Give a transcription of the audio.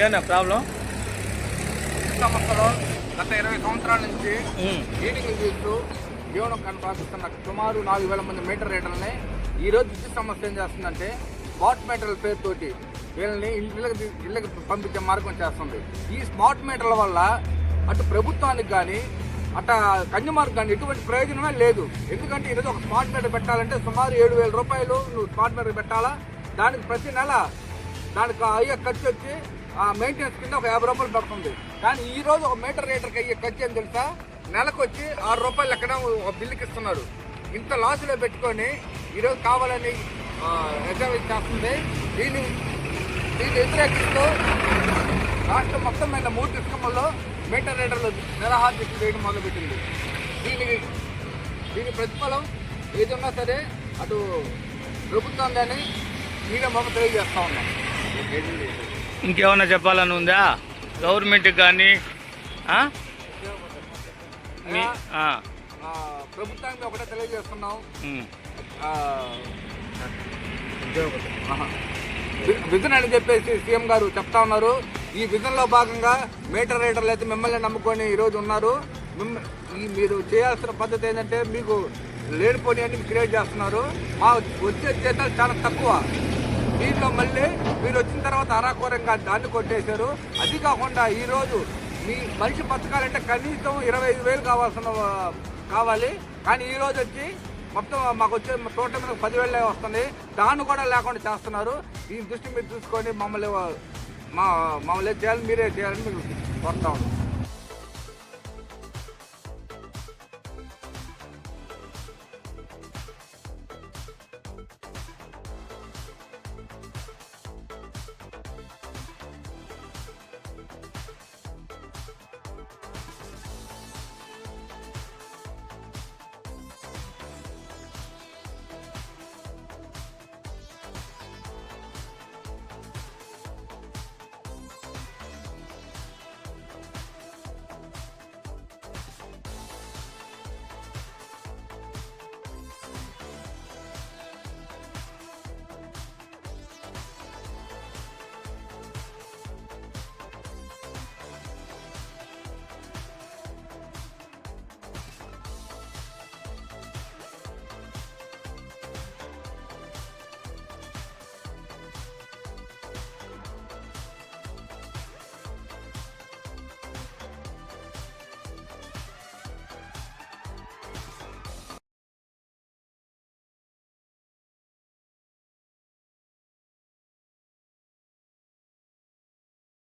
ఏమన్నా ప్రాబ్లం? సంస్థలో గత 20 సంవత్సరాల నుంచి మీటింగ్లు చేస్తూ జీవనం కొనసాగిస్తున్న సుమారు 4,000 మంది మీటర్ రీడర్లని ఈ రోజు విద్యుత్ సమస్య ఏం చేస్తుందంటే స్మార్ట్ మీటర్ల పేరుతోటి వీళ్ళని ఇళ్ళకి పంపించే మార్గం చేస్తుంది. ఈ స్మార్ట్ మీటర్ల వల్ల అటు ప్రభుత్వానికి కానీ అట్లా కన్జ్యూమర్కి కానీ ఎటువంటి ప్రయోజనమే లేదు. ఎందుకంటే ఈరోజు ఒక స్మార్ట్ మీటర్ పెట్టాలంటే సుమారు 7,000 రూపాయలు నువ్వు స్మార్ట్ మీటర్ పెట్టాలా. దానికి ప్రతి నెల దానికి అయ్యే ఖర్చు వచ్చి మెయింటెనెన్స్ కింద ఒక 50 రూపాయలు పడుతుంది. కానీ ఈ రోజు ఒక మీటర్ రేటర్కి అయ్యే ఖర్చు ఏం తెలుసా, నెలకు వచ్చి 6 రూపాయలు ఎక్కడ ఒక బిల్లుకి ఇస్తున్నారు. ఇంత లాసులో పెట్టుకొని ఈరోజు కావాలని ఎగ్జామిన్ చేస్తుంది. దీన్ని వ్యతిరేకిస్తూ రాష్ట్రం మొత్తం మీద 3 డిస్ట్రిక్ట్లలో మీటర్ రేటర్లు నిరాహార దీక్ష చేయడం మొదలుపెట్టింది. దీని ప్రతిఫలం ఏదన్నా సరే అటు ప్రభుత్వం కానీ మీడియా మొత్తం తెలియజేస్తూ ఉన్నాం. ఇంకేమన్నా చెప్పాలని ఉందా గవర్నమెంట్కి కానీ? ప్రభుత్వానికి ఒకటే తెలియజేస్తున్నాం, విజన్ అని చెప్పేసి సీఎం గారు చెప్తా ఉన్నారు. ఈ విజన్ లో భాగంగా మీటర్ రీడర్లు అయితే మిమ్మల్ని నమ్ముకొని ఈరోజు ఉన్నారు. మీరు చేయాల్సిన పద్ధతి ఏంటంటే మీకు లేనిపోని అన్ని క్రియేట్ చేస్తున్నారు. మా వచ్చే జీతాలు చాలా తక్కువ. దీంట్లో మళ్ళీ మీరు వచ్చిన తర్వాత అరాకొరంగా దాన్ని కొట్టేశారు. అది కాకుండా ఈరోజు మీ మనిషి బతకాలంటే కనీసం 25,000 కావాలి. కానీ ఈరోజు వచ్చి మొత్తం మాకు వచ్చే తోట మీద 10,000 వస్తుంది. దాన్ని కూడా లేకుండా చేస్తున్నారు. ఈ దృష్టి మీరు చూసుకొని మమ్మల్ని చేయాలని మీరే చేయాలని మీకు కోరుతా ఉన్నాం.